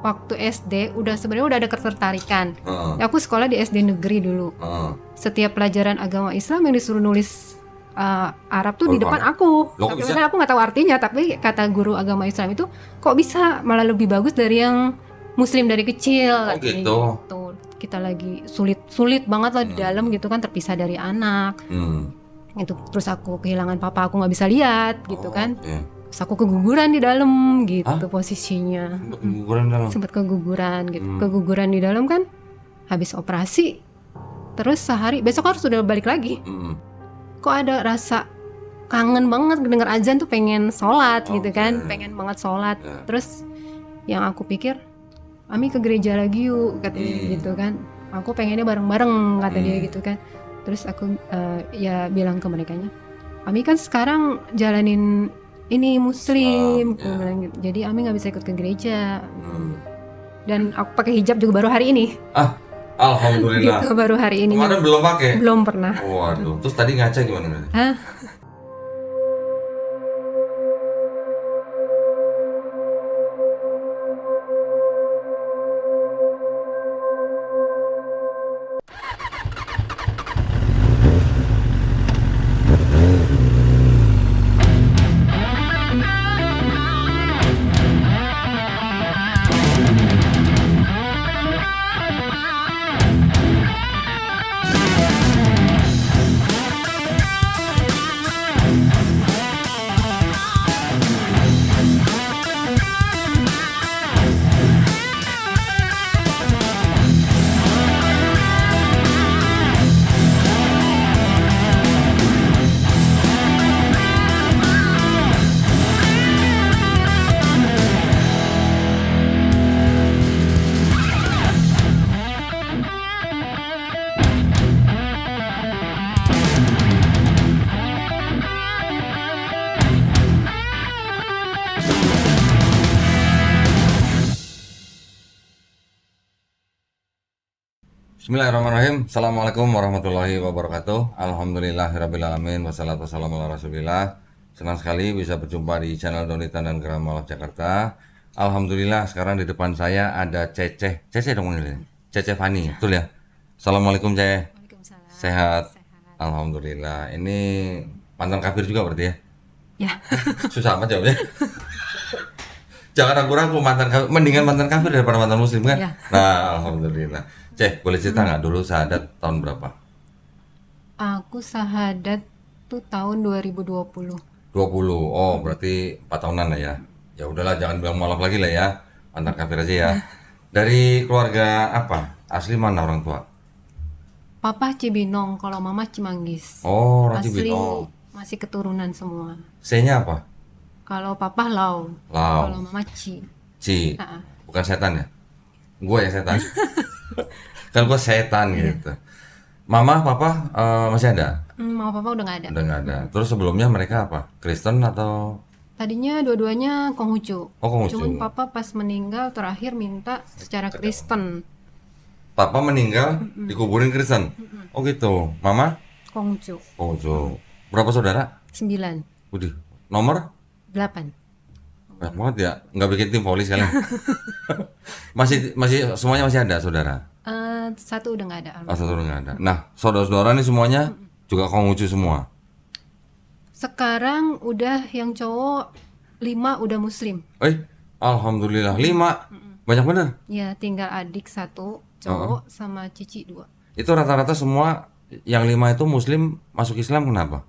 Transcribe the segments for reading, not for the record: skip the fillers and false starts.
waktu SD sebenarnya udah ada ketertarikan. Heeh. Aku sekolah di SD negeri dulu. Heeh. Setiap pelajaran agama Islam yang disuruh nulis Arab tuh di depan Al-Quran. aku. Loh, kok Tapi bisa? sebenarnya aku nggak tahu artinya, tapi kata guru agama Islam itu kok bisa malah lebih bagus dari yang Muslim dari kecil. Oh, katanya gitu. Kita lagi sulit banget lah di dalam gitu kan, terpisah dari anak. Itu terus aku kehilangan papa, aku nggak bisa lihat gitu kan. Oke. Terus aku keguguran di dalam gitu. Hah? Posisinya. Sempat keguguran dalam. Sempat keguguran gitu. Keguguran di dalam kan, habis operasi terus sehari, besok harus sudah balik lagi. Kok ada rasa kangen banget denger azan tuh, pengen sholat gitu kan, pengen banget sholat. Terus yang aku pikir, Ami ke gereja lagi yuk katanya gitu kan, aku pengennya bareng-bareng kata dia gitu kan. Terus aku ya bilang ke merekanya, Ami kan sekarang jalanin ini Muslim, aku bilang gitu. Jadi Ami nggak bisa ikut ke gereja. Dan aku pakai hijab juga baru hari ini. Alhamdulillah. Gitu, baru hari ini. Kemarin belum pakai? Belum pernah. Waduh. Terus tadi ngaca gimana? Hah? Bismillahirrahmanirrahim. Assalamualaikum warahmatullahi wabarakatuh. Alhamdulillahirrabbilalamin. Wassalatu wassalamu ala rasulillah. Senang sekali bisa berjumpa di channel Donitan dan Geram Malaf Jakarta. Alhamdulillah sekarang di depan saya ada Cece dong ini. Cece Fani, betul ya? Assalamualaikum Cece. Waalaikumsalam. Sehat. Alhamdulillah. Ini mantan kafir juga berarti ya? Ya. Susah amat jawabnya. Jangan ragu-ragu, mendingan mantan kafir daripada mantan muslim kan? Ya. Nah, alhamdulillah. Cek, boleh cerita nggak dulu syahadat tahun berapa? Aku syahadat tuh tahun 2020. 20. Oh, berarti 4 tahunan lah ya. Ya udahlah, jangan bilang mualaf lagi lah ya. Mantan kafir aja ya. Dari keluarga apa? Asli mana orang tua? Papa Cibinong, kalau mama Cimanggis. Oh, orang Asli Cibinong. masih keturunan semua. C-nya apa? Kalau papa Lau, Lau. kalau mama Ci. Ci. Bukan setan ya? Gue yang setan. Kan gue setan gitu. Mama, papa masih ada? Mama papa udah nggak ada. Udah nggak ada. Terus sebelumnya mereka apa? Kristen atau? Tadinya dua-duanya Konghucu. Oh, Konghucu. Cuman papa pas meninggal terakhir minta secara Kristen. Papa meninggal dikuburin Kristen. Oh gitu. Mama? Konghucu. Konghucu. Berapa saudara? 9. Udih. Nomor? 8. Banyak banget ya. Nggak bikin tim volley sekalian. masih semuanya masih ada saudara? Satu udah nggak ada. Satu udah nggak ada. Nah, saudara-saudara ini semuanya juga Konghucu semua. Sekarang udah yang cowok 5 udah Muslim. Alhamdulillah 5. Banyak bener. Ya, tinggal adik 1 cowok sama cici 2. Itu rata-rata semua yang 5 itu Muslim masuk Islam, kenapa?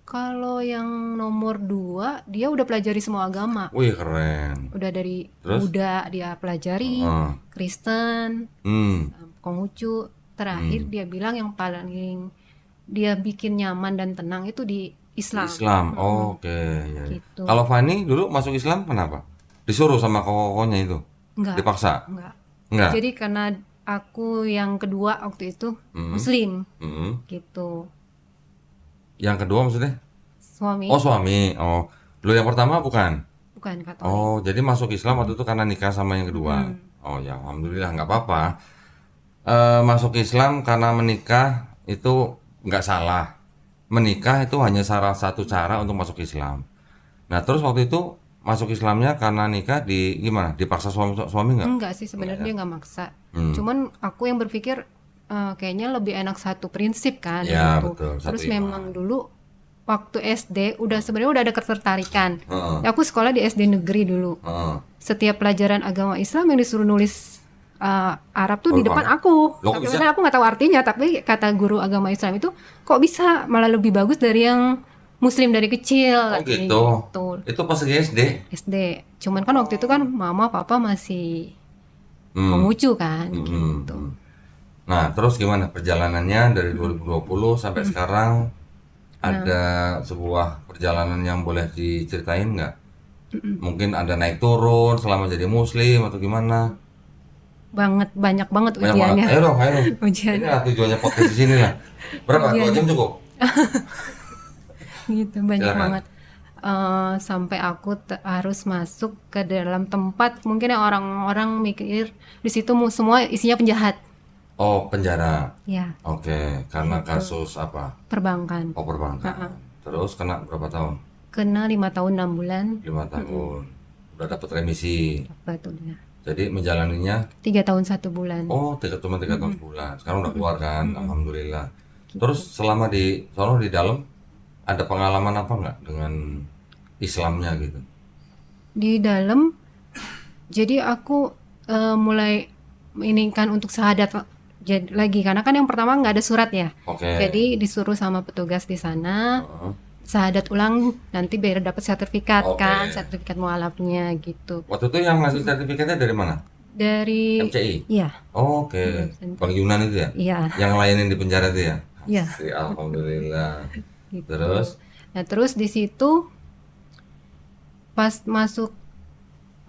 Kalau yang nomor 2 dia udah pelajari semua agama. Wih, keren. Udah dari Buddha dia pelajari, Kristen, Konghucu. Terakhir dia bilang yang paling dia bikin nyaman dan tenang itu di Islam. Oke. Gitu. Kalau Fani dulu masuk Islam kenapa? Disuruh sama kokonya itu? Enggak. Dipaksa? Enggak. Jadi karena aku yang kedua waktu itu Muslim. Gitu. Yang kedua maksudnya? Suami. Oh, suami. Oh, lu yang pertama bukan? Bukan Katolik. Oh, jadi masuk Islam waktu itu karena nikah sama yang kedua. Oh ya, alhamdulillah, nggak apa-apa. Masuk Islam karena menikah itu nggak salah. Menikah itu hanya salah satu cara untuk masuk Islam. Nah, terus waktu itu masuk Islamnya karena nikah gimana? Dipaksa suami nggak? Enggak sih sebenarnya dia nggak maksa. Cuman aku yang berpikir kayaknya lebih enak satu prinsip kan Ya gitu. betul, satu Terus iman. memang dulu waktu SD sebenarnya udah ada ketertarikan. Heeh. Aku sekolah di SD negeri dulu. Heeh. Setiap pelajaran agama Islam yang disuruh nulis Arab tuh di depan aku. Loh, Tapi bisa? sebenarnya aku nggak tahu artinya. Tapi kata guru agama Islam itu kok bisa malah lebih bagus dari yang Muslim dari kecil. Oh Katanya gitu. gitu. Itu pas lagi SD. SD. Cuman kan waktu itu kan mama papa masih Hmm. Konghucu kan gitu. Nah, terus gimana perjalanannya dari 2020 sampai sekarang? Ada sebuah perjalanan yang boleh diceritain nggak? Mungkin ada naik turun selama jadi muslim atau gimana? Banyak banget Banyak ujiannya. banget. Ayo dong, ayo. Ujian Ini lah tujuannya podcast di sini lah. Berapa? 2 jam cukup? gitu banyak Silakan. banget. Sampai aku harus masuk ke dalam tempat mungkin yang orang-orang mikir di situ semua isinya penjahat. Oh, penjara. Ya, Oke, karena kasus apa? perbankan. Oh, perbankan. Terus kena berapa tahun? Kena 5 tahun 6 bulan 5 tahun. Udah dapat remisi. dapat udah. Jadi menjalaninya 3 tahun 1 bulan. oh cuma 3 tahun sebulan. Sekarang udah keluar kan, alhamdulillah. Terus selama di sono di dalam ada pengalaman apa nggak dengan Islamnya gitu? Di dalam jadi aku mulai menginginkan untuk syahadat lagi karena kan yang pertama nggak ada surat ya. Oke. Jadi disuruh sama petugas di sana Heeh. syahadat ulang nanti biar dapat sertifikat Oke. kan, sertifikat mualafnya gitu. Waktu itu yang ngasih sertifikatnya dari mana? Dari MCI. iya, Oh, oke. Bang Yunan itu ya? iya, Yang layanin di penjara itu ya? iya. Alhamdulillah. Gitu. Terus? Nah, terus di situ pas masuk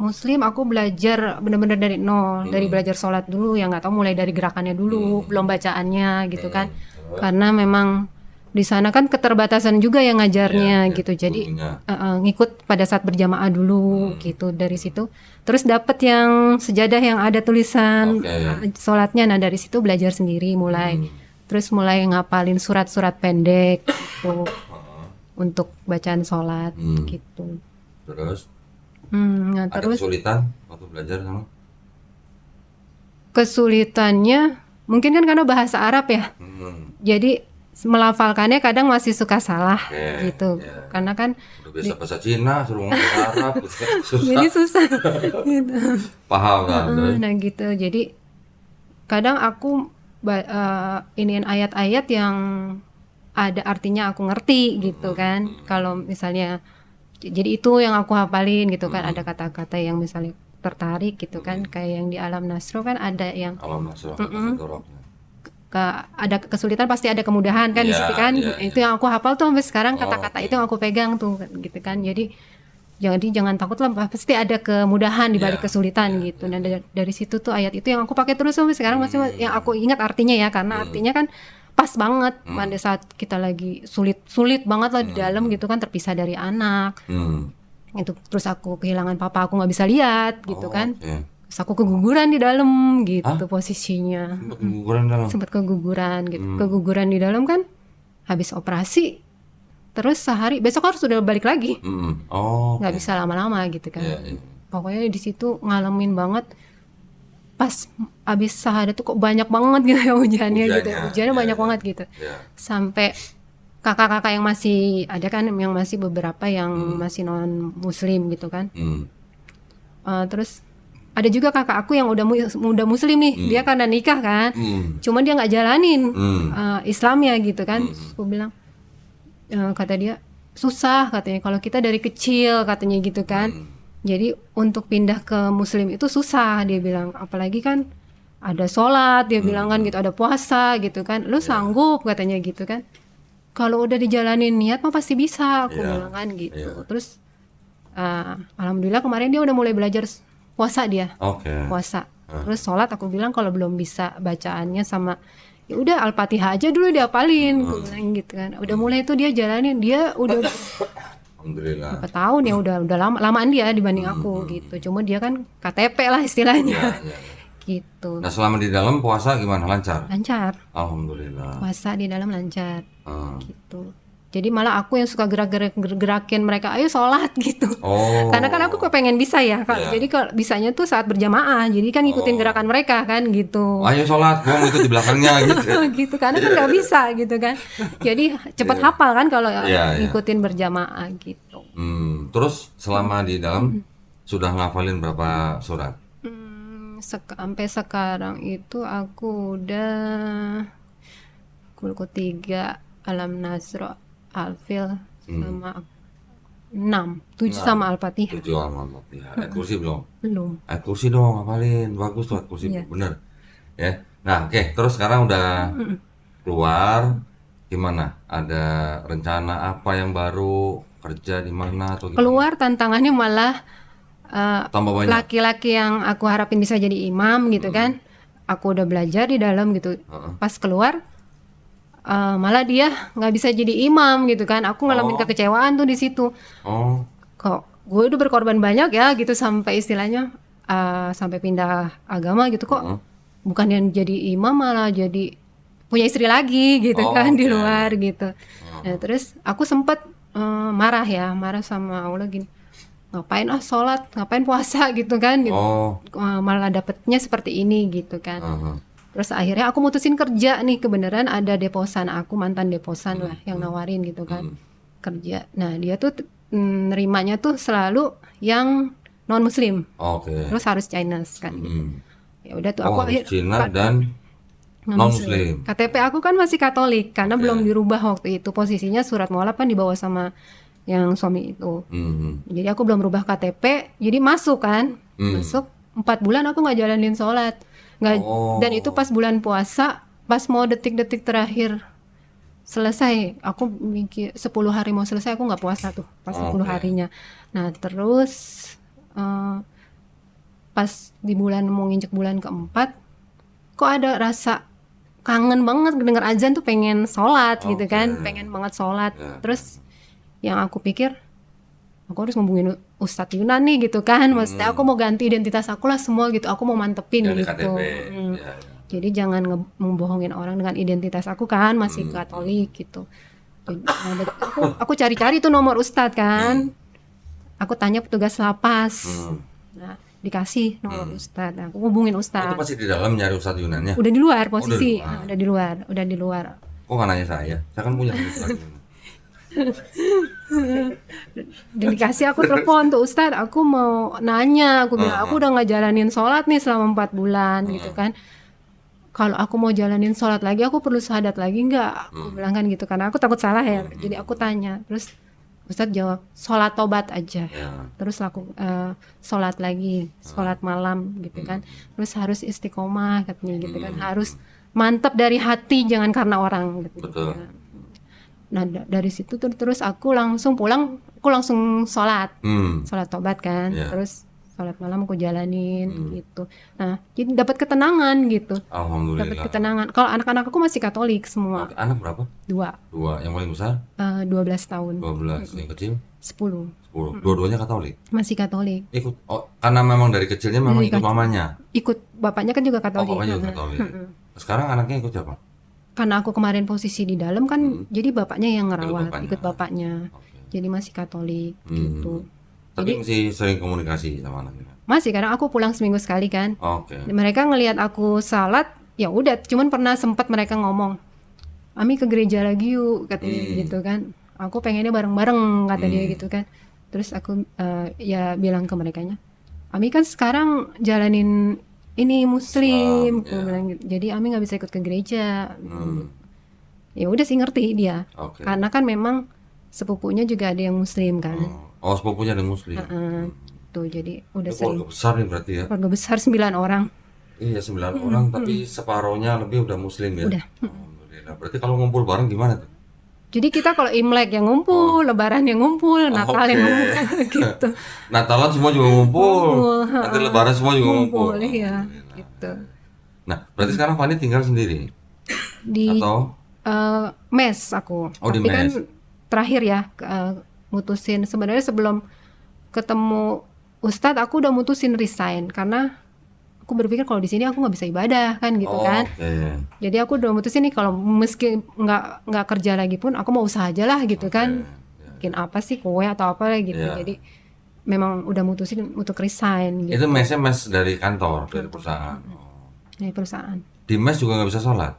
Muslim aku belajar benar-benar dari nol, dari belajar sholat dulu yang nggak tahu mulai dari gerakannya dulu, belum bacaannya gitu kan. Karena memang di sana kan keterbatasan juga yang ngajarnya gitu. Jadi Gurunya. ngikut pada saat berjamaah dulu gitu dari situ. Terus dapet yang sejadah yang ada tulisan sholatnya. Nah dari situ belajar sendiri mulai. Terus mulai ngapalin surat-surat pendek gitu, untuk bacaan sholat gitu. Terus? Nah, Ada terus kesulitan waktu belajar sama? kesulitannya mungkin kan karena bahasa Arab ya. Jadi melafalkannya kadang masih suka salah Oke, gitu. ya. Karena kan Udah biasa bahasa Cina, suruh ngomong bahasa Arab, susah. jadi susah gitu. Paham kan? Terus? Nah gitu. Jadi kadang aku iniin ayat-ayat yang ada artinya aku ngerti gitu kan. Kalau misalnya jadi itu yang aku hafalin gitu kan. Ada kata-kata yang misalnya tertarik gitu kan. Kayak yang di Alam Nasro kan ada yang Alam nasrah, ada kesulitan pasti ada kemudahan kan di Iya, situ kan. iya, Itu yang aku hafal tuh sampai sekarang kata-kata oke. itu yang aku pegang tuh gitu kan. Jadi jangan takut lah, pasti ada kemudahan di balik Iya, kesulitan gitu. Dan dari situ tuh ayat itu yang aku pakai terus sampai sekarang masih yang aku ingat artinya ya, karena artinya kan pas banget pada saat kita lagi sulit banget lah di dalam gitu kan, terpisah dari anak. Itu terus aku kehilangan papa, aku nggak bisa lihat gitu kan. Oke. Terus aku keguguran di dalam gitu posisinya. Sempat keguguran dalam. Sempat keguguran gitu. Keguguran di dalam kan habis operasi. Terus sehari besok harus sudah balik lagi. Oh. Nggak bisa lama-lama gitu kan. Iya, iya. Pokoknya di situ ngalamin banget. Pas habis syahadat tuh kok banyak banget gitu ya ujiannya gitu. Ujiannya iya, banyak iya. banget gitu. Iya. Sampai kakak-kakak yang masih ada kan, yang masih beberapa yang masih non muslim gitu kan. Terus ada juga kakak aku yang udah muslim nih, dia karena nikah kan, cuman dia nggak jalanin Islamnya gitu kan. Terus aku bilang, kata dia susah katanya kalau kita dari kecil katanya gitu kan. Jadi untuk pindah ke muslim itu susah dia bilang, apalagi kan ada sholat dia bilang kan gitu, ada puasa gitu kan, lu sanggup katanya gitu kan. Kalau udah dijalanin niat mah pasti bisa, aku bilang kan gitu. Terus alhamdulillah kemarin dia udah mulai belajar puasa dia. Puasa. Terus sholat aku bilang kalau belum bisa bacaannya sama ya udah Al-Fatihah aja dulu diapalin, aku bilang gitu kan. Udah mulai itu dia jalanin, dia udah Alhamdulillah. berapa tahun ya, udah lamaan dia dibanding aku gitu. Cuma dia kan KTP lah istilahnya. Iya. Gitu. Nah selama di dalam puasa gimana? Lancar? Lancar. Alhamdulillah. Puasa di dalam lancar. Gitu. Jadi malah aku yang suka gerakin mereka, ayo sholat gitu. Oh. Karena kan aku pengen bisa ya, Kak. Iya. Jadi kalau bisanya tuh saat berjamaah, jadi kan ngikutin gerakan mereka kan gitu. Ayo sholat, gua mau ikut di belakangnya gitu. Gitu karena kan nggak bisa gitu kan. Jadi cepat hafal kan kalau Iya. ngikutin berjamaah gitu. Terus selama di dalam sudah ngafalin berapa surat? Sampai sekarang itu aku udah Kulku 3, Alam Nasro, Alfil sama 6, 7 sama Al-Fatihah. 7 Al-Fatihah. Ayat kursi belum? Belum. Ayat kursi dong, ngafalin. Bagus tuh ayat kursi, Iya. bener. Ya. Nah, oke. Terus sekarang udah keluar, gimana? Ada rencana apa yang baru? Kerja di mana atau gimana? Keluar tantangannya malah Tambah banyak. laki-laki yang aku harapin bisa jadi imam gitu kan. Aku udah belajar di dalam gitu. Pas keluar malah dia nggak bisa jadi imam gitu kan. Aku ngalamin kekecewaan tuh di situ. Oh, Kok gue udah berkorban banyak ya gitu sampai istilahnya sampai pindah agama gitu kok. Bukan yang jadi imam malah jadi punya istri lagi gitu kan di luar gitu. Nah, terus aku sempet marah sama Allah gini. Ngapain sholat, ngapain puasa gitu kan gitu. Malah dapetnya seperti ini gitu kan. Terus akhirnya aku mutusin kerja nih, kebenaran ada deposan aku, mantan deposan lah yang nawarin gitu kan kerja. Nah dia tuh nerimanya tuh selalu yang non muslim, oke. terus harus Chinese kan gitu. Ya udah tuh Oh, aku harus Cina dan non-muslim. KTP aku kan masih Katolik karena belum dirubah waktu itu, posisinya surat mualaf kan dibawa sama yang suami itu. Jadi aku belum rubah KTP, jadi masuk kan, masuk 4 bulan aku nggak jalanin sholat, nggak. Dan itu pas bulan puasa, pas mau detik-detik terakhir selesai, aku mikir 10 hari mau selesai aku nggak puasa tuh pas 10 harinya. Nah terus pas di bulan mau nginjek bulan keempat, kok ada rasa kangen banget denger azan tuh, pengen sholat gitu kan, pengen banget sholat. Terus yang aku pikir, aku harus ngubungin Ustadz Yunan nih gitu kan, maksudnya aku mau ganti identitas aku lah semua gitu, aku mau mantepin Dari gitu. KTP. Jadi jangan membohongin orang dengan identitas aku kan, masih Katolik gitu. Jadi, aku cari-cari tuh nomor Ustadz kan, aku tanya petugas lapas, nah dikasih nomor Ustadz, nah, aku hubungin Itu Ustadz. pasti di dalam nyari Ustadz Yunannya. Udah di luar posisi, udah di luar. udah di luar. Kok nggak nanya saya? Saya kan punya Ustadz Yunan. Dan dikasih, aku telepon tuh Ustadz, aku mau nanya, aku bilang aku udah nggak jalanin sholat nih selama 4 bulan gitu kan. Kalau aku mau jalanin sholat lagi, aku perlu syahadat lagi nggak? Aku bilang kan gitu, karena aku takut salah ya. Jadi aku tanya, terus Ustadz jawab sholat tobat aja. Terus sholat lagi, sholat malam gitu kan. Terus harus istiqomah katanya gitu kan, harus mantap dari hati, jangan karena orang gitu. Betul. Nah dari situ terus aku langsung pulang, aku langsung sholat tobat kan, terus sholat malam aku jalanin gitu. Nah jadi dapat ketenangan gitu. Alhamdulillah. Dapat ketenangan. Kalau anak-anak aku masih Katolik semua. Anak berapa? 2. Yang paling besar? 12 tahun. 12. Yang kecil? 10. Dua-duanya Katolik. Masih Katolik. Ikut. Karena memang dari kecilnya memang ikut mamanya. Ikut bapaknya kan juga Katolik. Bapaknya juga Katolik. Sekarang anaknya ikut siapa? Karena aku kemarin posisi di dalam kan, jadi bapaknya yang ngerawat, ikut bapaknya. Jadi masih Katolik gitu. Tapi masih sering komunikasi sama anaknya? Masih, karena aku pulang seminggu sekali kan. Mereka ngelihat aku salat, ya udah. Cuman pernah sempat mereka ngomong, Ami ke gereja lagi yuk, katanya gitu kan. Aku pengennya bareng-bareng, kata dia gitu kan. Terus aku ya bilang ke merekanya, Ami kan sekarang jalanin ini muslim, aku bilang gitu. Jadi Ami nggak bisa ikut ke gereja. Ya udah sih, ngerti dia. Karena kan memang sepupunya juga ada yang muslim kan. Sepupunya ada muslim. Tuh jadi udah sering. Keluarga besar nih berarti ya. Keluarga besar 9 orang. Iya 9 orang, tapi separohnya lebih udah muslim ya. Udah. Alhamdulillah. Berarti kalau ngumpul bareng gimana tuh? Jadi kita kalau Imlek yang ngumpul, Lebaran yang ngumpul, Natal yang ngumpul gitu. Natalan semua juga ngumpul. Nanti Lebaran semua juga ngumpul. Iya, gitu. Nah, berarti sekarang Fani tinggal sendiri? Atau mes aku. Tapi kan terakhir ya mutusin, sebenarnya sebelum ketemu Ustadz aku udah mutusin resign karena aku berpikir kalau di sini aku nggak bisa ibadah kan gitu kan. Jadi aku udah mutusin nih kalau meski nggak kerja lagi pun aku mau usaha aja lah gitu kan. Bikin apa sih, kue atau apa lah gitu. Jadi memang udah mutusin untuk resign gitu. Itu mesnya mes dari kantor, dari perusahaan. Dari perusahaan. Di mes juga nggak bisa sholat?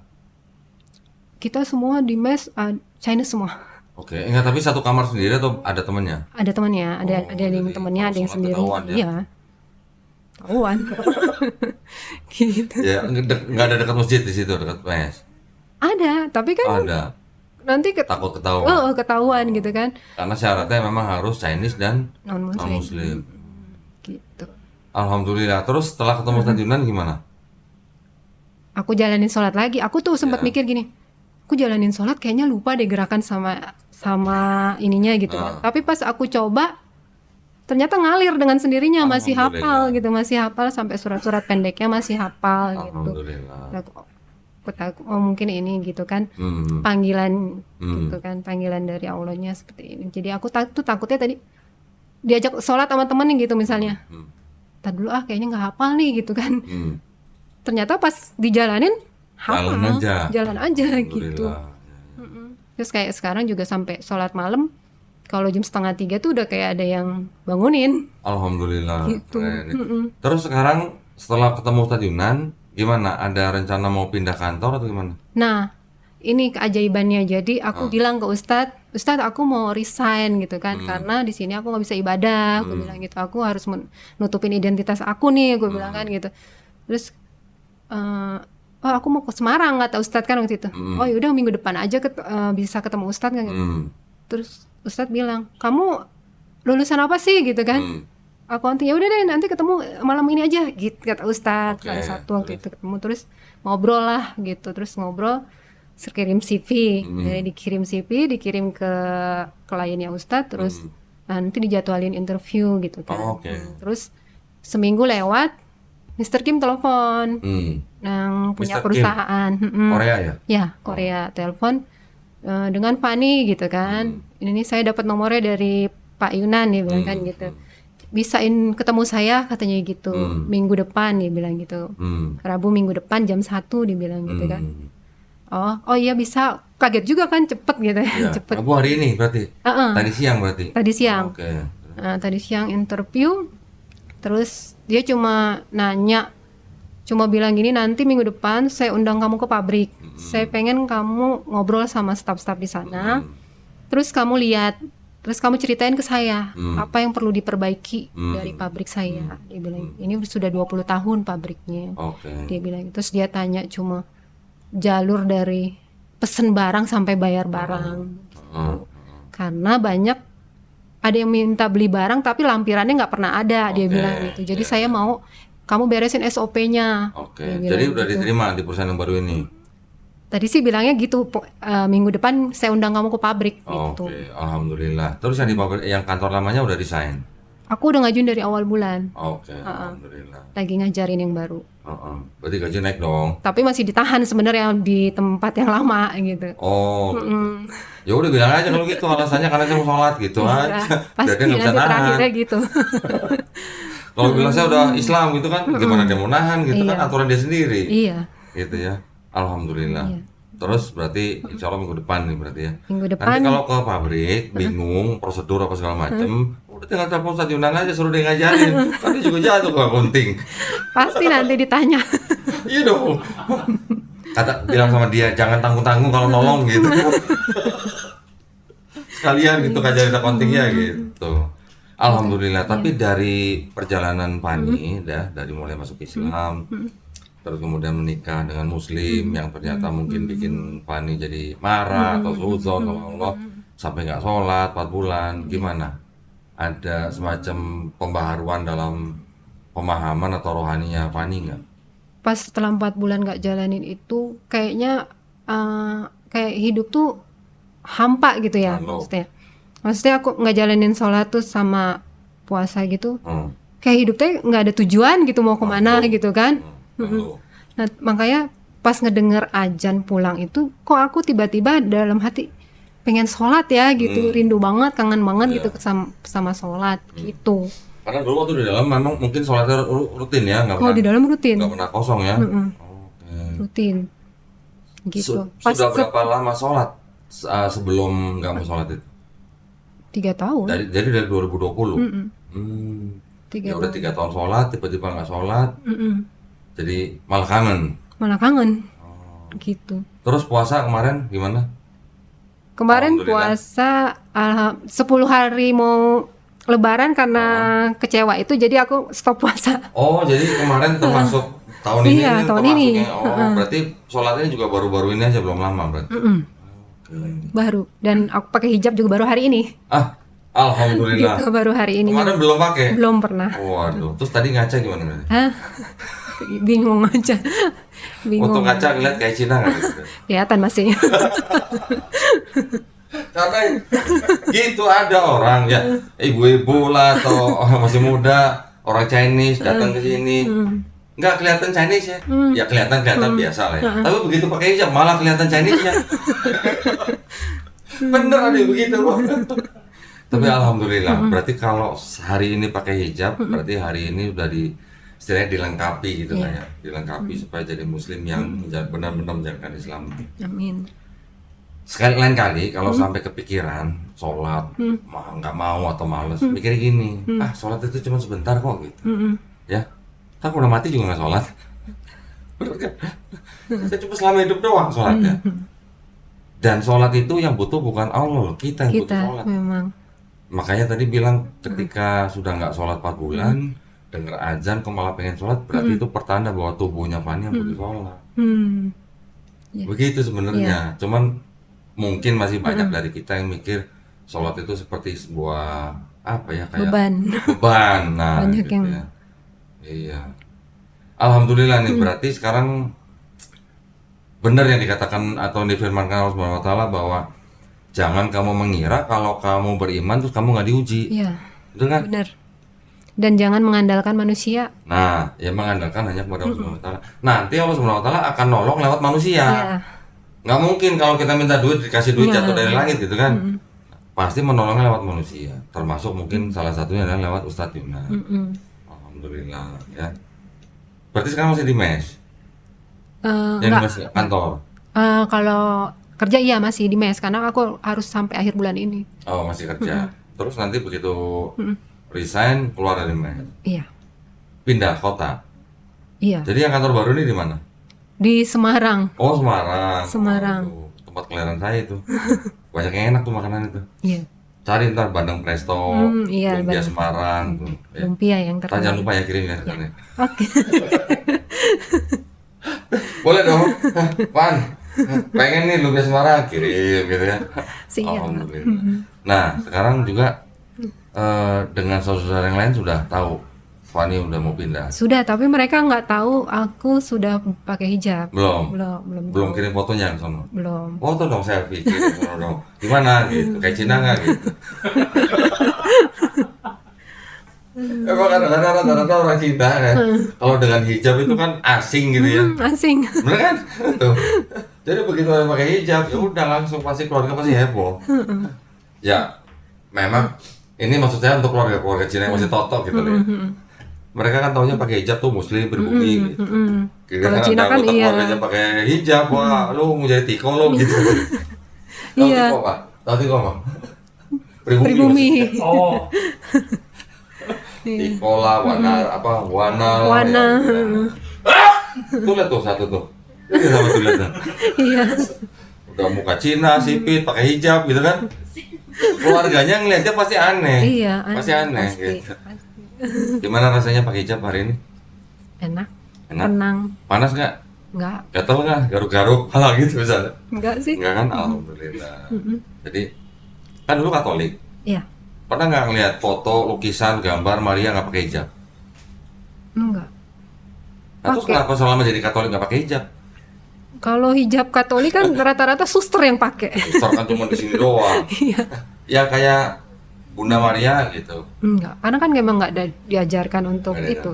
Kita semua di mes Chinese semua. Oke, enggak, tapi satu kamar sendiri atau ada temannya? Ada temannya, ada yang temannya, ada yang sendiri. Iya. Tahuan. Gitu. Ya, nggak ada dekat masjid di situ, dekat mes. Ada, tapi kan Ada. nanti Takut ketahuan. Ketahuan gitu kan. Karena syaratnya memang harus Chinese dan Non-muslim. non-muslim. Gitu. Alhamdulillah. Terus setelah ketemu Ustaz Yunan gimana? Aku jalanin sholat lagi. Aku tuh sempat mikir gini, aku jalanin sholat kayaknya lupa deh gerakan sama ininya gitu kan. Tapi pas aku coba, ternyata ngalir dengan sendirinya, masih hafal gitu, masih hafal sampai surat-surat pendeknya masih hafal gitu. Alhamdulillah. Aku mungkin ini gitu kan, panggilan gitu kan, panggilan dari Allahnya seperti ini. Jadi aku takutnya tadi diajak sholat sama temen gitu misalnya, tar dulu kayaknya nggak hafal nih gitu kan. Ternyata pas dijalanin hafal, jalan aja gitu. Terus kayak sekarang juga sampai sholat malam, kalau jam 2:30 tuh udah kayak ada yang bangunin. Alhamdulillah. Gitu. Terus sekarang setelah ketemu Ustaz Yunan, gimana? Ada rencana mau pindah kantor atau gimana? Nah, ini keajaibannya. Jadi aku bilang ke Ustadz aku mau resign gitu kan, karena di sini aku nggak bisa ibadah. Aku bilang gitu, aku harus nutupin identitas aku nih, gue bilang kan gitu. Terus aku mau ke Semarang kata Ustadz kan waktu itu. Oh yaudah minggu depan aja bisa ketemu Ustadz kan gitu. Terus Ustadz bilang, kamu lulusan apa sih gitu kan? Accounting. Ya udah deh nanti ketemu malam ini aja gitu kata Ustadz. Hari Sabtu waktu itu ketemu, terus ngobrol lah gitu. Terus ngobrol, kirim CV. Jadi dikirim CV, dikirim ke kliennya Ustadz, terus nanti dijadwalin interview gitu kan. Terus seminggu lewat, Mr. Kim telepon, yang punya Mr. perusahaan, Korea ya? Ya Korea, telepon dengan Fani gitu kan. Ini saya dapat nomornya dari Pak Yunan, dia bilang kan gitu. Bisain ketemu saya katanya gitu, minggu depan dia bilang gitu. Rabu minggu depan jam 1 dia bilang gitu kan. Oh iya bisa, kaget juga kan, cepet gitu ya. Cepet. Rabu hari ini berarti? Tadi siang berarti? Tadi siang. Tadi siang interview. Terus dia cuma nanya, cuma bilang gini, nanti minggu depan saya undang kamu ke pabrik. Saya pengen kamu ngobrol sama staf-staf di sana. Terus kamu lihat, terus kamu ceritain ke saya apa yang perlu diperbaiki dari pabrik saya. Dia bilang, ini sudah 20 tahun pabriknya. Dia bilang, terus dia tanya cuma jalur dari pesen barang sampai bayar barang. Karena banyak ada yang minta beli barang tapi lampirannya nggak pernah ada, dia bilang gitu. Jadi saya mau kamu beresin SOP-nya. Jadi udah diterima di perusahaan yang baru ini? Tadi sih bilangnya gitu, minggu depan saya undang kamu ke pabrik gitu. Alhamdulillah. Terus yang di pabrik, yang kantor lamanya udah resign? Aku udah ngajuin dari awal bulan. Alhamdulillah. Lagi ngajarin yang baru. Berarti gaji naik dong? Tapi masih ditahan sebenarnya di tempat yang lama gitu. Ya udah bilang aja kalau gitu alasannya karena saya mau sholat gitu aja. Pasti nanti terakhirnya gitu. Kalau bilang saya udah Islam gitu kan, gimana dia mau nahan gitu kan, aturan dia sendiri. Gitu ya. Alhamdulillah. Terus berarti insya Allah minggu depan nih berarti ya. Minggu depan. Nanti kalau ke pabrik bingung prosedur apa segala macem, udah tinggal telepon Ustaz Yunan aja, suruh dia ngajarin. Kan dia juga jatuh ke accounting. Pasti nanti ditanya. Iya dong. Bilang sama dia jangan tanggung-tanggung kalau nolong gitu. Sekalian gitu ngajarin accountingnya gitu. Alhamdulillah. Tapi dari perjalanan Fani dari mulai masuk Islam, terus kemudian menikah dengan muslim yang ternyata mungkin bikin Fani jadi marah atau suudzon sama Allah sampai nggak sholat 4 bulan, gimana? Ada semacam pembaharuan dalam pemahaman atau rohaninya Fani nggak? Pas setelah 4 bulan nggak jalanin itu kayaknya kayak hidup tuh hampa gitu ya. Maksudnya aku nggak jalanin sholat tuh sama puasa gitu, kayak hidupnya nggak ada tujuan gitu, mau kemana gitu kan. Nah makanya pas ngedenger azan pulang itu, kok aku tiba-tiba dalam hati pengen sholat ya gitu, rindu banget, kangen banget gitu sama sholat gitu. Karena dulu waktu di dalam memang mungkin sholatnya rutin ya, nggak Kalau pernah di dalam rutin, nggak pernah kosong ya. Oke. rutin gitu. Pas Sudah berapa lama sholat sebelum nggak mau sholat itu? 3 tahun. Jadi dari 2020. Ya udah 3 tahun sholat, tiba-tiba nggak sholat, jadi malah kangen. Malah kangen. Gitu. Terus puasa kemarin gimana? Kemarin Alhamdulillah. puasa 10 hari mau Lebaran karena kecewa itu, jadi aku stop puasa. Oh, jadi kemarin termasuk tahun ini Iya, tahun ini. termasuknya. Oh, berarti sholatnya juga baru-baru ini aja, belum lama berarti. Oke. Baru. Dan aku pakai hijab juga baru hari ini. Ah, alhamdulillah. Gitu, baru hari ini. Kemarin belum pakai. Belum pernah. Waduh, terus tadi ngaca gimana berarti? Hah? Bingung aja. Waktu Bingung. ngaca ngeliat kayak Cina nggak gitu? Kelihatan masih. Karena gitu ada orang ya, ibu-ibu lah atau orang masih muda, orang Chinese datang ke sini, nggak kelihatan Chinese ya, ya kelihatan biasa lah ya. Tapi begitu pakai hijab malah kelihatan Chinese-nya. Bener ada yang begitu kok. Tapi alhamdulillah, berarti kalau hari ini pakai hijab, berarti hari ini udah istilahnya dilengkapi gitu lah ya, dilengkapi supaya jadi muslim yang benar-benar menjalankan Islam. Amin. Sekali lain kali kalau sampai kepikiran sholat, nggak mau atau males, mikir gini, sholat itu cuma sebentar kok gitu, ya, tak udah mati juga nggak sholat, bener kan? Saya cuma selama hidup doang sholatnya, dan sholat itu yang butuh bukan Allah loh, kita yang butuh Kita sholat. memang. Makanya tadi bilang ketika sudah nggak sholat 4 bulan, denger azan kok malah pengen sholat, berarti itu pertanda bahwa tubuhnya Fani yang butuh sholat. Ya. Begitu sebenarnya, cuman mungkin masih banyak dari kita yang mikir sholat itu seperti sebuah apa ya, kayak beban. Nah, Banyak gitu yang ya. Iya. Alhamdulillah nih, berarti sekarang benar yang dikatakan atau difirmankan Allah Subhanahu wa taala bahwa jangan kamu mengira kalau kamu beriman terus kamu nggak diuji. Iya. Betul kan? Benar. Dan jangan mengandalkan manusia. Nah, ya mengandalkan hanya kepada Allah Subhanahu wa taala. Nanti Allah Subhanahu wa taala akan nolong lewat manusia. Iya. Nggak mungkin kalau kita minta duit dikasih duit jatuh dari langit gitu kan. Pasti menolongnya lewat manusia, termasuk mungkin salah satunya adalah lewat Ustadz Yuna. Alhamdulillah ya. Berarti sekarang masih di mes? Yang di mes kantor? Kalau kerja iya masih di mes karena aku harus sampai akhir bulan ini. Oh, masih kerja. Terus nanti begitu resign keluar dari mes, Iya. pindah kota. Iya. Jadi yang kantor baru ini di mana? Di Semarang. Oh, Semarang. Semarang. Waduh, tempat kelahiran saya itu. Banyak yang enak tuh makanan itu. Iya. Cari ntar Bandeng Presto, iya, lumpia Bandeng Semarang tuh. Ya. Lumpia yang Ntar terkenal. jangan lupa ya kirim ya rekannya. Oke. Boleh dong. Pan, pengen nih lumpia Semarang, kirim gitu ya. Siap. Alhamdulillah. Nah, sekarang juga dengan saudara yang lain sudah tahu Fani udah mau pindah. Sudah, tapi mereka nggak tahu aku sudah pakai hijab. Belum. Belum. Kirim fotonya ke sono. Belum. Foto dong, selfie kirim sono dong. Gimana gitu? Kayak Cina nggak gitu? Emang kadang-kadang rata-rata orang Cina kan, kalau dengan hijab itu kan asing gitu ya. Asing. Bener kan? Tuh. Jadi begitu orang pakai hijab, ya udah langsung pasti keluarga pasti heboh. Ya, memang ini maksud saya untuk keluarga Cina yang masih totok gitu loh. Mereka kan taunya pakai hijab tuh muslim berbumi gitu. Kalau Cina kan iya. Keluarganya pakai hijab, wah lu mau jadi tiko lo gitu. Iya. Tahu tiko Pak? Tahu tiko Pak? Pribumi. Oh, Tiko lah, wana. Wana. Tuh lihat tuh satu tuh. Ini sama tuh lihat tuh. Iya. Udah muka Cina, sipit, pakai hijab gitu kan. Keluarganya ngeliatnya pasti aneh. Iya. Pasti aneh Pasti. gitu. Gimana rasanya pakai hijab hari ini? Enak. Enak? Tenang. Panas nggak? Nggak. Gatel nggak? Garuk-garuk? Malah gitu misalnya? Nggak sih. Enggak kan? Alhamdulillah. Jadi, kan dulu Katolik. Iya. Pernah nggak ngeliat foto, lukisan, gambar Maria nggak pakai hijab? Enggak. Nah, terus Pakai. kenapa selama jadi Katolik nggak pakai hijab? Kalau hijab Katolik kan rata-rata suster yang pakai. Suster kan cuma di sini doang. Iya. Ya kayak Bunda Maria gitu. Enggak. Karena kan memang nggak diajarkan untuk Nggak ada. itu.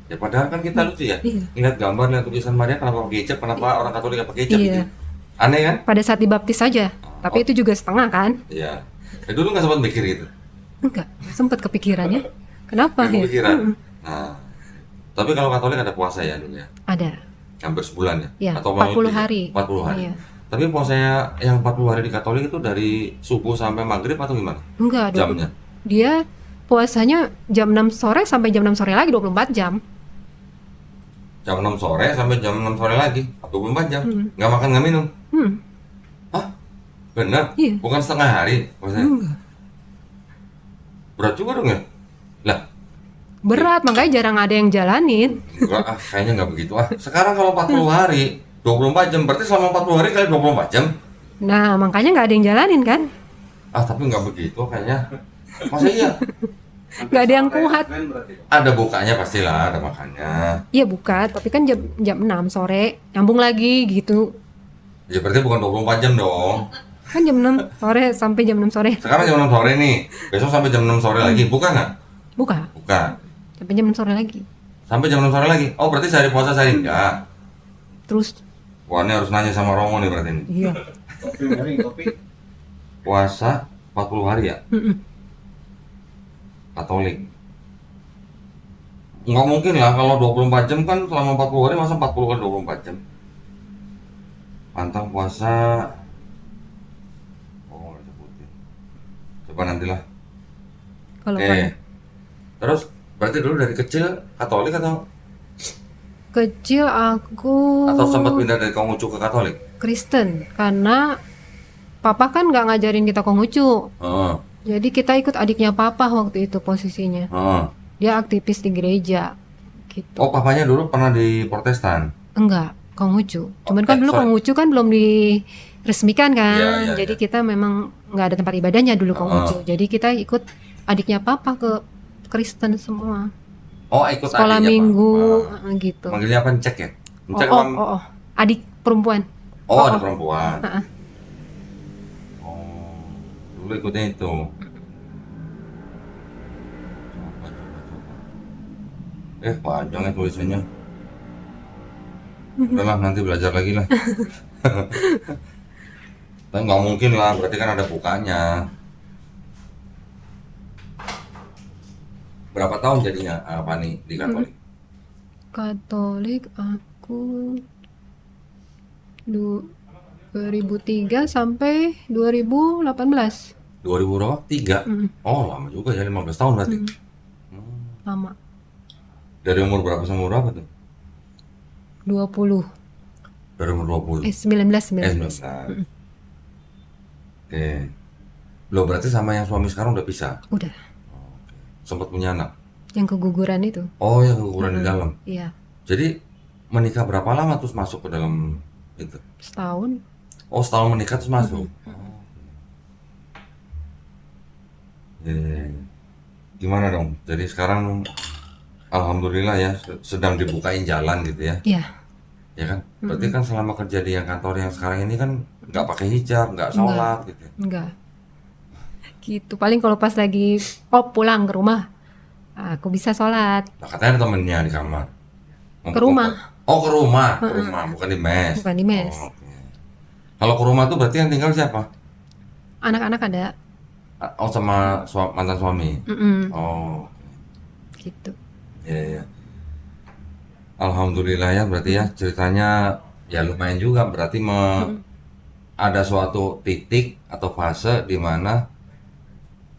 Ya padahal kan kita lucu ya. Iya. Ngeliat gambar, lihat tulisan Maria kenapa pakai hijab, kenapa orang Katolik nggak pakai hijab Iya. gitu. Aneh kan? Pada saat dibaptis saja. Tapi itu juga setengah kan? Iya. Dulu nggak sempat mikir gitu. Enggak. Sempat kepikirannya. Kenapa Nggak ya? kepikiran. Nah, tapi kalau Katolik ada puasa ya dulu ya, Ada. hampir sebulan ya, Ya, atau malah 40 lebih ya? hari. 40 hari. Iya. Tapi puasanya yang 40 hari di Katolik itu dari subuh sampai maghrib atau gimana? Enggak, Jamnya? dia puasanya jam 6 sore sampai jam 6 sore lagi 24 jam. Jam 6 sore sampai jam 6 sore lagi, 24 jam. Nggak makan nggak minum. Hah? Benar? Iya. Bukan setengah hari puasanya? Berat juga dong ya? Lah, Berat, makanya jarang ada yang jalanin. enggak kayaknya nggak begitu Sekarang kalau 40 hari, 24 jam, berarti selama 40 hari kali 24 jam. Nah, makanya nggak ada yang jalanin kan? Tapi nggak begitu kayaknya. Masa iya? Nggak ada yang kuat. Ada bukanya pastilah, ada makannya. Iya buka, tapi kan jam 6 sore nyambung lagi gitu. Ya berarti bukan 24 jam dong. Kan jam 6 sore sampai jam 6 sore. Sekarang jam 6 sore nih, besok sampai jam 6 sore lagi, buka nggak? Buka Buka. sampai jam 6 sore lagi. Sampai jam 6 sore lagi. Oh berarti sehari puasa sehari enggak. Terus Wah ini harus nanya sama Romo nih berarti ini. iya. Puasa 40 hari ya? Katolik. Nggak mungkin lah kalau 24 jam kan selama 40 hari masa 40 kali 24 jam. Pantang puasa. Oh nggak disebutin. Coba nantilah. Kalau Oke. Terus berarti dulu dari kecil Katolik atau kecil aku sempat pindah dari Konghucu ke Katolik? Kristen karena papa kan nggak ngajarin kita Konghucu. Heeh. Jadi kita ikut adiknya papa waktu itu posisinya. Heeh. Dia aktivis di gereja gitu. Oh papanya dulu pernah di Protestan. Enggak, Konghucu. Cuman kan dulu sorry. Konghucu kan belum diresmikan kan. Iya, iya, Jadi iya. kita memang nggak ada tempat ibadahnya dulu Konghucu. Jadi kita ikut adiknya papa ke Kristen semua. Oh ikut Sekolah adiknya, Pak. minggu Ah. gitu. Manggilnya apa? Cek ya? Oh, Cek oh, apa? oh, oh. Adik perempuan. Oh, ada perempuan. Heeh. Oh, dulu ikutnya itu. Panjang ya tulisannya. Udahlah, nanti belajar lagi lah. Tapi nggak mungkin lah, berarti kan ada bukanya. Berapa tahun jadinya apa nih di Katolik? Katolik aku 2003 sampai 2018. 2003? Oh, lama juga ya, 15 tahun berarti. Lama. Dari umur berapa sampai umur berapa tuh? 20. Dari umur 20. 19. 19. Oke. Loh, berarti sama yang suami sekarang udah pisah? Udah. Sempat punya anak? Yang keguguran itu. Oh, yang keguguran di dalam. Iya. Jadi menikah berapa lama terus masuk ke dalam itu? Setahun. Oh, setahun menikah terus masuk. Iya. Gimana dong? Jadi sekarang alhamdulillah ya sedang dibukain jalan gitu ya. Iya. Ya kan? Berarti kan selama kerja di yang kantor yang sekarang ini kan nggak pakai hijab, nggak sholat gitu. Enggak. Gitu. Paling kalau pas lagi pulang ke rumah, aku bisa sholat. Nah, katanya ada temennya di kamar. Ke rumah. Oh, ke rumah, bukan di mes. Bukan di mes. Oh, oke. Kalau ke rumah tuh berarti yang tinggal siapa? Anak-anak ada. Oh, sama mantan suami. Oh, Gitu. iya. Alhamdulillah ya, berarti ya ceritanya ya lumayan juga. Berarti ada suatu titik atau fase di mana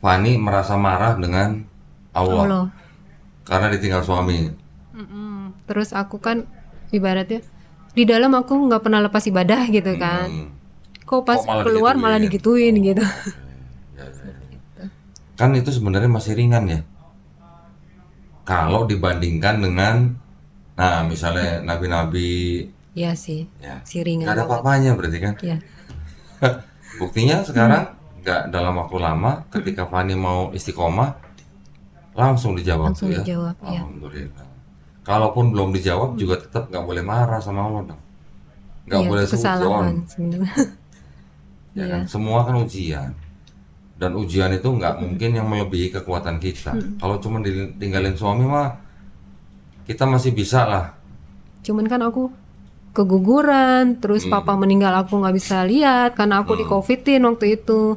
Fani merasa marah dengan Allah. Karena ditinggal suami. Terus aku kan ibaratnya di dalam aku nggak pernah lepas ibadah gitu kan. Kok pas malah keluar malah digituin gitu. Kan itu sebenarnya masih ringan ya. Kalau dibandingkan dengan, nah misalnya nabi-nabi, Iya sih. ya, Si ringan nggak ada banget. apa-apanya berarti kan. Iya. Buktinya sekarang nggak dalam waktu lama, ketika Fani mau istiqomah, langsung dijawab Langsung tuh ya. dijawab, ya. Alhamdulillah. Kalaupun belum dijawab juga tetap nggak boleh marah sama Allah dong. Nggak Iya, boleh itu kesalahan suzon. sebenarnya. Ya Iya. kan? Semua kan ujian. Dan ujian itu nggak mungkin yang melebihi kekuatan kita. Kalau cuma ditinggalin suami mah kita masih bisa lah. Cuman kan aku keguguran, terus papa meninggal aku nggak bisa lihat karena aku di covidin waktu itu.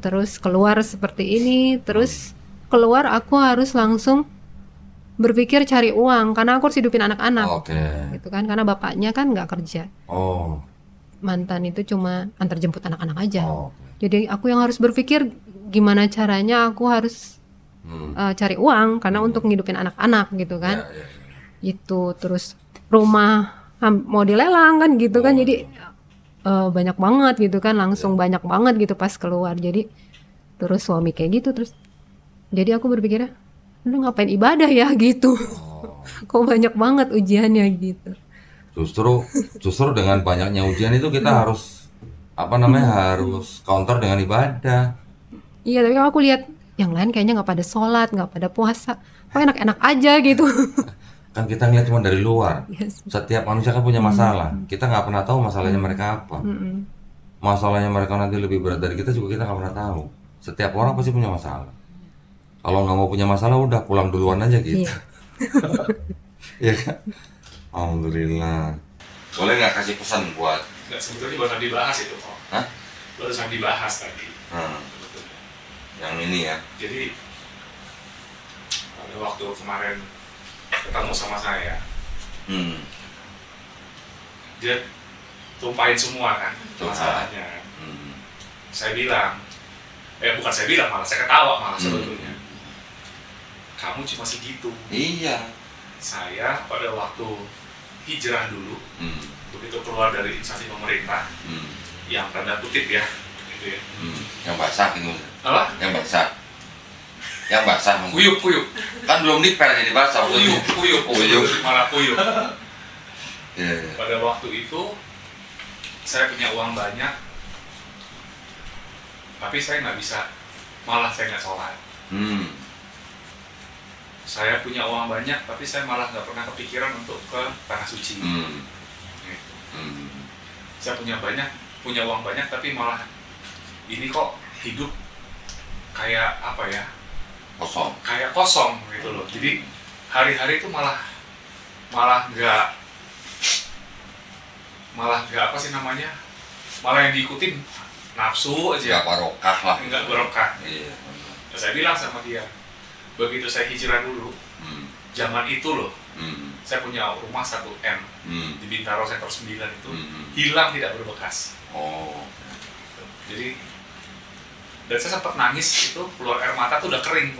Terus keluar seperti ini, terus keluar aku harus langsung berpikir cari uang karena aku harus hidupin anak-anak. Oke. Gitu kan, karena bapaknya kan nggak kerja. Oh. Mantan itu cuma antar jemput anak-anak aja. Oh. Jadi aku yang harus berpikir gimana caranya aku harus cari uang karena untuk ngidupin anak-anak gitu kan. Ya. Itu terus rumah mau dilelang kan gitu kan, jadi banyak banget gitu kan, langsung banyak banget gitu pas keluar. Jadi terus suami kayak gitu, terus jadi aku berpikirnya lu ngapain ibadah ya gitu. Kok banyak banget ujiannya gitu. Justru dengan banyaknya ujian itu kita harus harus counter dengan ibadah. Iya, tapi kalau aku lihat yang lain kayaknya nggak pada sholat, nggak pada puasa, kok enak-enak aja gitu. Kan kita ngeliat cuma dari luar. Yes. Setiap manusia kan punya masalah. Kita nggak pernah tahu masalahnya mereka apa. Masalahnya mereka nanti lebih berat dari kita juga kita nggak pernah tahu. Setiap orang pasti punya masalah. Kalau nggak mau punya masalah udah pulang duluan aja gitu. Iya. Iya kan? Alhamdulillah. Boleh nggak kasih pesan buat? Nggak, sebetulnya barusan dibahas itu kok. Hah? Barusan dibahas tadi. Yang ini ya. Jadi pada waktu kemarin ketemu sama saya, dia tumpahin semua kan masalahnya. Saya bilang, bukan saya bilang, malah saya ketawa malah sebetulnya. Kamu cuma segitu. Iya. Saya pada waktu hijrah dulu, begitu keluar dari instansi pemerintah, yang tanda kutip ya, gitu ya. Yang basah itu. Apa? Yang basah. Yang basah. Kuyup. Kan belum dipel jadi basah. Kuyup. Malah kuyup. Yeah. Pada waktu itu saya punya uang banyak, tapi saya nggak bisa, malah saya nggak sholat. Saya punya uang banyak, tapi saya malah nggak pernah kepikiran untuk ke tanah suci. Gitu. Saya punya uang banyak, tapi malah ini kok hidup kayak apa ya? Kayak kosong gitu loh. Jadi hari-hari itu malah nggak apa sih namanya? Malah yang diikutin nafsu aja. Nggak barokah lah. Nggak barokah. Iya. Nah, saya bilang sama dia, begitu saya hijrah dulu, zaman itu loh, saya punya rumah 1M di Bintaro Sektor 9 itu, hilang tidak berbekas. Jadi, dan saya sempat nangis itu, keluar air mata tuh udah kering.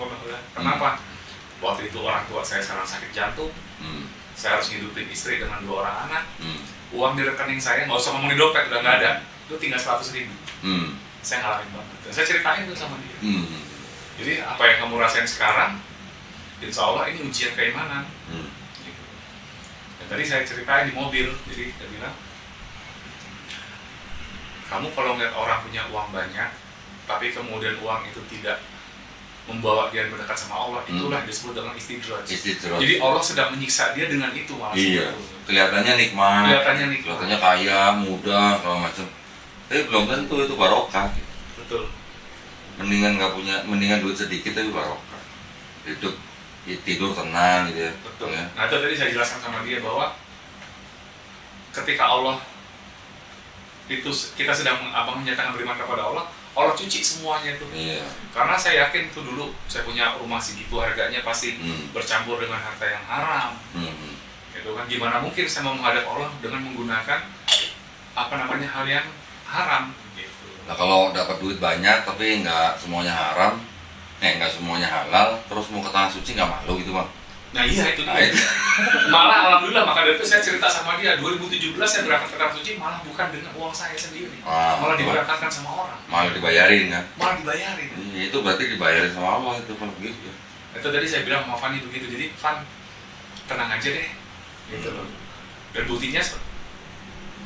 Kenapa? Waktu itu orang tua saya sekarang sakit jantung, saya harus ngidupin istri dengan 2 orang anak, uang di rekening saya, nggak usah ngomong di dompet, udah nggak ada, itu tinggal 100.000. Saya ngalamin banget, dan saya ceritain itu sama dia. Jadi apa yang kamu rasain sekarang, insya Allah ini ujian keimanan. Gitu. Dan tadi saya ceritain di mobil, jadi saya bilang, kamu kalau ngeliat orang punya uang banyak, tapi kemudian uang itu tidak membawa dia mendekat sama Allah, itulah disebut dengan istidraj. Jadi Allah sedang menyiksa dia dengan itu malah. Iya. Kelihatannya nikmat. Kelihatannya kaya, muda, segala macam. Tapi belum tentu itu barokah. Betul. Mendingan duit sedikit tapi barokah. Tidur tenang gitu ya. Betul. Ya. Nah itu tadi saya jelaskan sama dia bahwa ketika Allah itu kita sedang menyatakan beriman kepada Allah, Allah cuci semuanya itu. Iya. Karena saya yakin itu dulu saya punya rumah segitu harganya pasti bercampur dengan harta yang haram. Gitu kan, gimana mungkin saya mau menghadap Allah dengan menggunakan hal yang haram gitu. Nah kalau dapat duit banyak tapi nggak semuanya haram, nggak semuanya halal, terus mau ke tanah suci nggak malu gitu bang? Nah iya itu dia. Malah alhamdulillah, maka dari itu saya cerita sama dia 2017 saya berangkat ke tanah suci malah bukan dengan uang saya sendiri, malah diberangkatkan sama orang. Malah dibayarin kan? Malah dibayarin. Itu berarti dibayarin sama Allah itu kalau begitu. Itu tadi saya bilang sama Fanny begitu, jadi Fan tenang aja deh, gitu loh. Dan buktinya,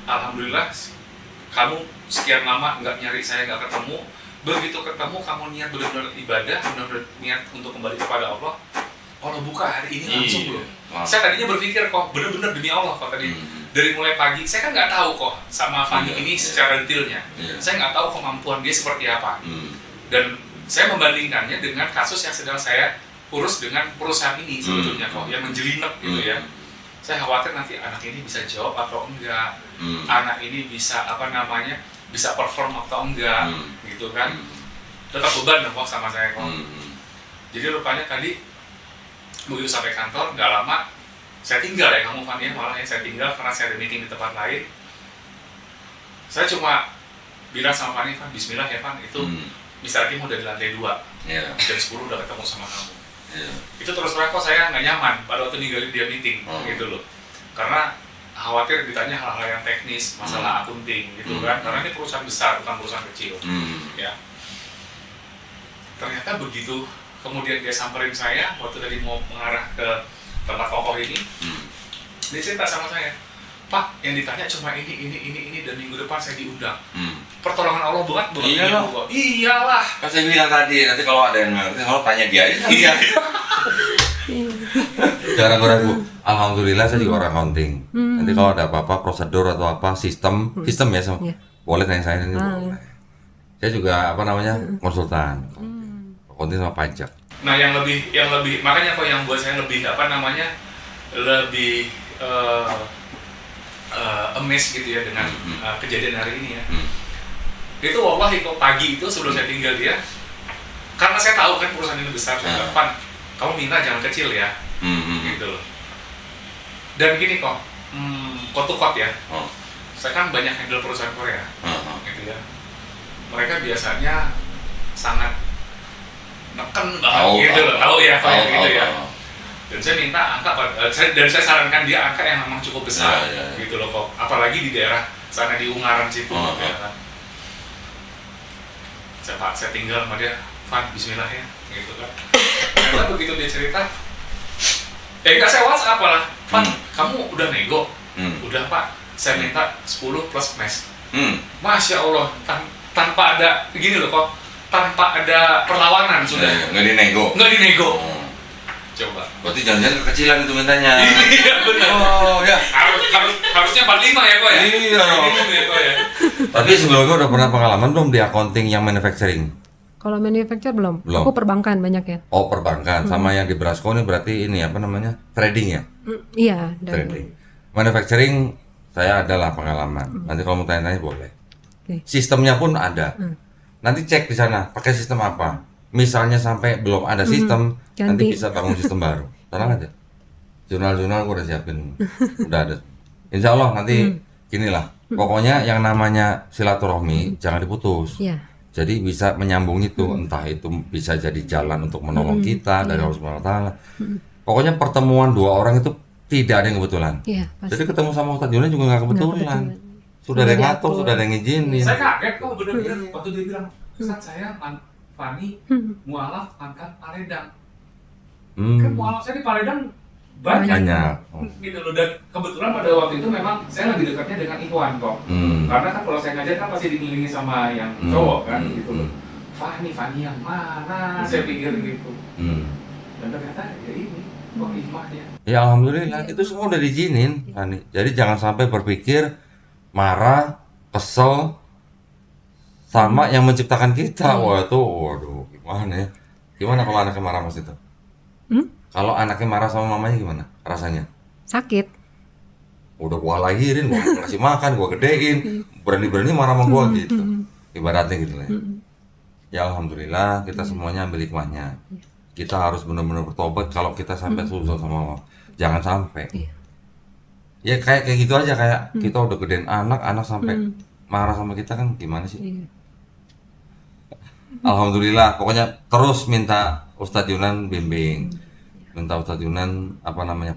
alhamdulillah kamu sekian lama nggak nyari saya, nggak ketemu. Begitu ketemu kamu niat benar-benar ibadah, benar-benar niat untuk kembali kepada Allah, Allah buka hari ini langsung loh. Saya tadinya berpikir kok benar-benar demi Allah kok tadi dari mulai pagi saya kan nggak tahu kok sama Fanny ini secara detailnya. Saya nggak tahu kemampuan dia seperti apa. Dan saya membandingkannya dengan kasus yang sedang saya urus dengan perusahaan ini sebetulnya kok yang menjelimet gitu ya. Saya khawatir nanti anak ini bisa jawab atau enggak, anak ini bisa bisa perform atau enggak, gitu kan. Tetap beban dong kok sama saya kok. Jadi rupanya tadi begitu sampai kantor, nggak lama saya tinggal ya kamu Van ya, malah ya saya tinggal karena saya ada meeting di tempat lain. Saya cuma bilang sama Fanny, Van, bismillah ya Van, itu Mr. Hakim udah di lantai 2, jam 10 udah ketemu sama kamu. Itu terus terang kok saya nggak nyaman pada waktu ninggalin dia meeting gitu loh, karena khawatir ditanya hal-hal yang teknis, masalah akunting gitu kan, karena ini perusahaan besar bukan perusahaan kecil. Ya, ternyata begitu kemudian dia samperin saya waktu tadi mau mengarah ke tempat kokoh ini, dia cerita sama saya, Pak, yang ditanya cuma ini dan minggu depan saya diundang. Pertolongan Allah bukan Iyalah. Iyalah. Kan saya bilang tadi, nanti kalau ada yang ngerti, kalau tanya dia aja. Iya. Jangan ragu-ragu. Alhamdulillah saya juga orang accounting. Nanti kalau ada apa-apa prosedur atau apa sistem ya, boleh tanya saya ini. Boleh. Saya juga konsultan. Accounting sama pajak. Nah yang lebih makanya kok yang buat saya lebih lebih amazed gitu ya dengan kejadian hari ini ya. Itu wallahi kok pagi itu sebelum saya tinggal dia, karena saya tahu kan perusahaan ini besar, saya bilang, Pan, kamu minta jangan kecil ya, gitu loh. Dan gini kok, kot ya, saya kan banyak handle perusahaan Korea, gitu ya. Mereka biasanya sangat neken banget gitu loh, tahu ya kayak gitu ya. Dan saya minta angka, dan saya sarankan dia angka yang memang cukup besar, gitu loh kok. Apalagi di daerah sana di Ungaran situ, ya kan. Saya tinggal sama dia, Van, bismillah ya, gitu kan. Ternyata begitu dia cerita, enggak saya WhatsApp lah, Van, kamu udah nego? Udah Pak, saya minta 10 plus mes. Masya Allah, tanpa ada, begini loh kok, tanpa ada perlawanan sudah. Nggak dinego? Nggak dinego. Coba. Berarti jangan-jangan kekecilan itu mintanya. Iya benar. Oh ya. Harusnya 45 ya kok ya. Iya. Tapi sebelumnya udah pernah pengalaman belum di accounting yang manufacturing? Kalau manufacture belum. Aku perbankan banyak ya. Oh perbankan, sama yang di Brasco ini berarti ini trading ya? Iya. Trading. Manufacturing saya adalah pengalaman. Nanti kalau mau tanya-tanya boleh. Sistemnya pun ada. Nanti cek di sana pakai sistem apa. Misalnya sampai belum ada sistem, nanti bisa bangun sistem baru. Tenang aja. Jurnal-jurnal aku udah siapin, udah ada. Insya Allah nanti ginilah. Pokoknya yang namanya silaturahmi jangan diputus. Jadi bisa menyambung itu, entah itu bisa jadi jalan untuk menolong kita dari Allah Subhanahu Wa Taala. Pokoknya pertemuan dua orang itu tidak ada yang kebetulan. Jadi ketemu sama Ustadz Yunan juga nggak kebetulan. Sudah ada yang ngatur, sudah ada yang ngizinin. Saya kaget kok bener-bener waktu dia bilang, Ustadz saya Fanny mualaf mantan Paledang. Kan mualaf saya di Paledang banyak. Gitu loh, dan kebetulan pada waktu itu memang saya lagi dekatnya dengan Iwan kok. Karena kan kalau saya ngajar kan pasti dikelilingi sama yang cowok kan gitu loh. Fanny yang mana? Saya pikir gitu. Dan ternyata ya ini kok hikmahnya. Ya alhamdulillah itu semua udah diizinin, Fanny. Jadi jangan sampai berpikir marah, kesel sama yang menciptakan kita. Waduh, gimana ya? Gimana kalau anaknya marah mas itu? Kalau anaknya marah sama mamanya gimana rasanya? Sakit. Udah gua lahirin, gua kasih makan, gua gedein, berani-berani marah sama gua gitu. Ibaratnya gitu lah. Ya alhamdulillah kita semuanya ambil hikmahnya. Kita harus benar-benar bertobat kalau kita sampai susah sama Allah. Jangan sampai. Ya kayak gitu aja, kayak kita udah gedein anak sampai marah sama kita kan gimana sih? Alhamdulillah, pokoknya terus minta Ustadz Yunan bimbing, minta Ustadz Yunan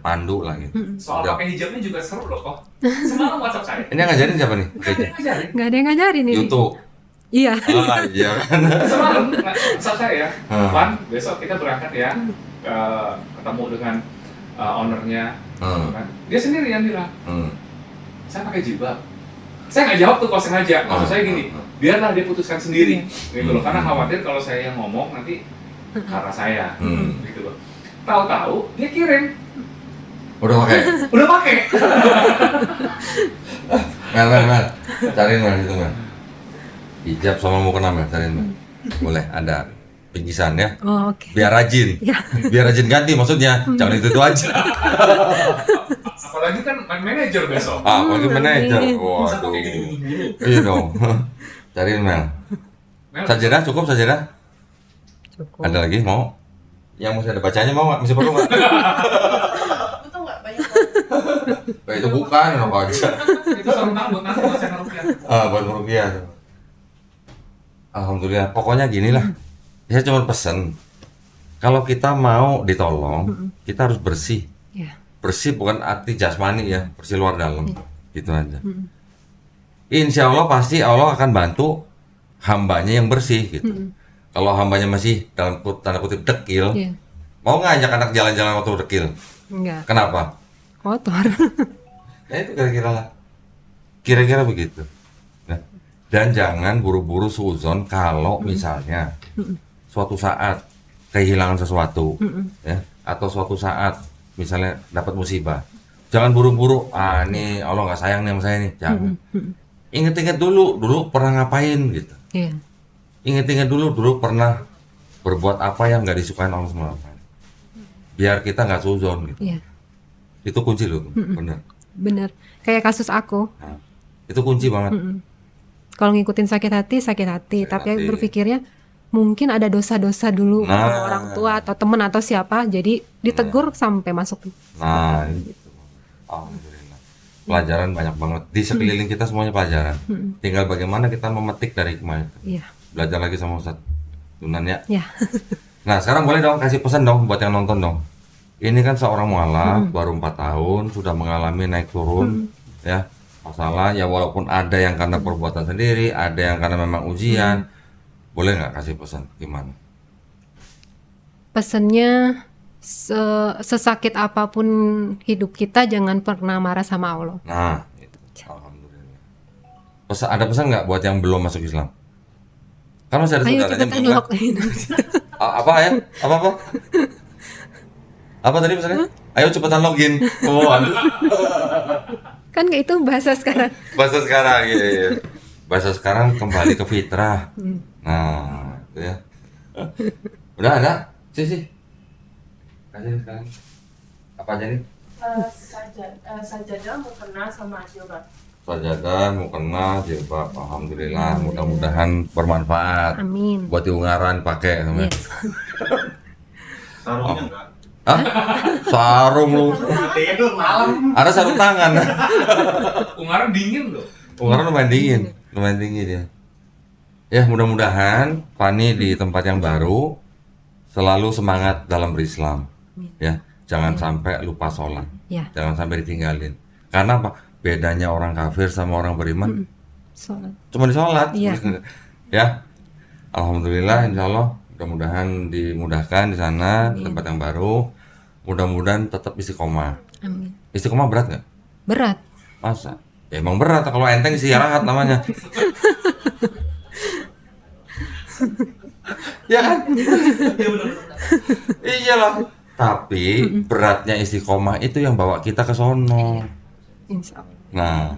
pandu lah gitu. Soal pakai hijabnya juga seru loh kok. Semalam WhatsApp saya. Ini yang ngajarin siapa nih? Nggak ada yang ngajarin ini. YouTube. Iya. Iya kan. Semalam WhatsApp saya, Van, besok kita berangkat ya, ketemu dengan ownernya. Dia sendiri yang bilang, saya pakai jilbab. Saya nggak jawab tuh kalau sengaja, maksud saya gini, biarlah dia putuskan sendiri, gitu loh. Karena khawatir kalau saya yang ngomong nanti karena saya, gitu loh. Tahu-tahu dia kirim. Udah pakai. Mel, cariin Mel itu Mel. Hijab sama mukena Mel, cariin Mel. Boleh ada pinggisan ya. Oke. Biar rajin. Biar rajin ganti maksudnya, jangan itu aja. Apalagi kan manajer besok. Apalagi manajer. Waduh. Iya dong. Cariin Mel. Sajadah cukup sajadah? Cukup. Ada lagi mau? Yang masih ada bacanya mau nggak? Masih perlu nggak? Butuh nggak banyak? Itu bukan, apa aja. Itu sarung tangan buat nanti buat saya rupiah. Buat rupiah. Alhamdulillah. Pokoknya gini lah. Saya cuma pesen. Kalau kita mau ditolong, kita harus bersih. Ya. Bersih bukan arti jasmani ya, bersih luar dalam. Gitu aja. Insya Allah pasti Allah akan bantu hambanya yang bersih gitu. Kalau hambanya masih dalam tanda kutip dekil, Iya. mau nggak ajak anak jalan-jalan waktu dekil? Enggak. Kenapa? Kotor. Ya itu kira-kira lah. Kira-kira begitu. Nah, dan jangan buru-buru suzon kalau misalnya suatu saat kehilangan sesuatu, ya, atau suatu saat misalnya dapat musibah, jangan buru-buru. Ini Allah nggak sayang nih sama saya nih. Jangan. Ingat-ingat dulu pernah ngapain gitu. Iya. Ingat-ingat dulu pernah berbuat apa yang nggak disukain Allah SWT. Biar kita nggak suzon gitu. Iya. Itu kunci loh, bener. Bener. Kayak kasus aku. Nah, itu kunci banget. Kalau ngikutin sakit hati. Sakit Tapi hati. berpikirnya mungkin ada dosa-dosa dulu Nah. sama orang tua atau teman atau siapa. Jadi ditegur sampai masuk. Nah, itu. Alhamdulillah. Pelajaran banyak banget. Di sekeliling kita semuanya pelajaran. Tinggal bagaimana kita memetik dari hikmah itu. Iya. Belajar lagi sama Ustadz Yunan ya. Ya. Nah, sekarang boleh dong kasih pesan dong buat yang nonton dong. Ini kan seorang mualaf baru 4 tahun sudah mengalami naik turun ya. Masalah ya walaupun ada yang karena perbuatan sendiri, ada yang karena memang ujian. Boleh nggak kasih pesan gimana? Pesannya sesakit apapun hidup kita jangan pernah marah sama Allah. Nah, itu. Alhamdulillah. Ada pesan nggak buat yang belum masuk Islam? Kan masih ada Ayo saudaranya cepetan belum kan? lock-in. Apa ya? Apa? Apa tadi pesannya? Ayo cepetan login. Oh, aduh. Kan kayak itu bahasa sekarang. Bahasa sekarang ya. Bahasa sekarang kembali ke fitrah. Nah, itu ya. Udah ada? Sih. Kasih sekarang. Apa aja nih? Sajadah mau kena sama jilbab. Sajadah, mukena, jilbab. Alhamdulillah, mudah-mudahan bermanfaat. Amin. Buat di Ungaran pakai. Yes. Sarungnya enggak? Hah? Sarung lu. Tidur malam. Ada sarung tangan. Ungaran dingin loh. Ungaran lumayan dingin ya. Ya mudah-mudahan Fani di tempat yang baru selalu semangat dalam berislam. Ya, jangan sampai lupa sholat. Ya. Jangan sampai ditinggalin. Karena apa? Bedanya orang kafir sama orang beriman Sholat. cuma di sholat. Iya. Ya. Alhamdulillah, insya Allah mudah-mudahan dimudahkan di sana di tempat yang baru. Mudah-mudahan tetap istiqomah. Amin. Istiqomah berat nggak? Berat. Masa? Ya emang berat, kalau enteng istirahat namanya. Ya kan? Iyalah. Tapi beratnya istiqomah itu yang bawa kita ke sono. Insya Allah. Nah,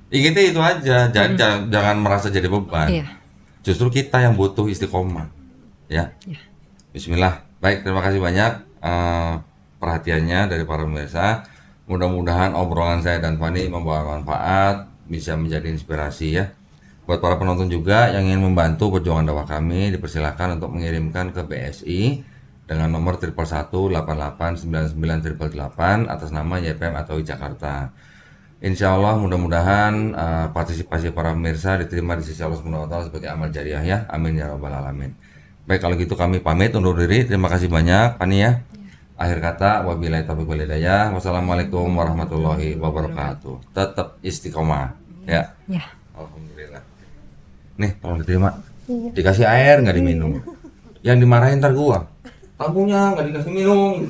ingetnya itu aja. Jangan merasa jadi beban. Iya. Justru kita yang butuh istiqomah. Ya. Ya. Bismillah. Baik, terima kasih banyak perhatiannya dari para pemirsa. Mudah-mudahan obrolan saya dan Fani membawa manfaat, bisa menjadi inspirasi ya. Buat para penonton juga yang ingin membantu perjuangan dakwah kami, dipersilakan untuk mengirimkan ke BSI dengan nomor 111889988 atas nama YPM atau Jakarta. Insya Allah mudah-mudahan partisipasi para pemirsa diterima di sisi Allah SWT sebagai amal jariah ya. Amin ya rabbal alamin. Baik, kalau gitu kami pamit undur diri. Terima kasih banyak Fani ya. Akhir kata, wabillahi taufiq wal hidayah. Wassalamualaikum warahmatullahi wabarakatuh. Tetap istiqomah ya. Ya. Alhamdulillah. Nih, tolong diterima. Dikasih air nggak diminum. Yang dimarahin ntar gua. Tamunya nggak dikasih minum.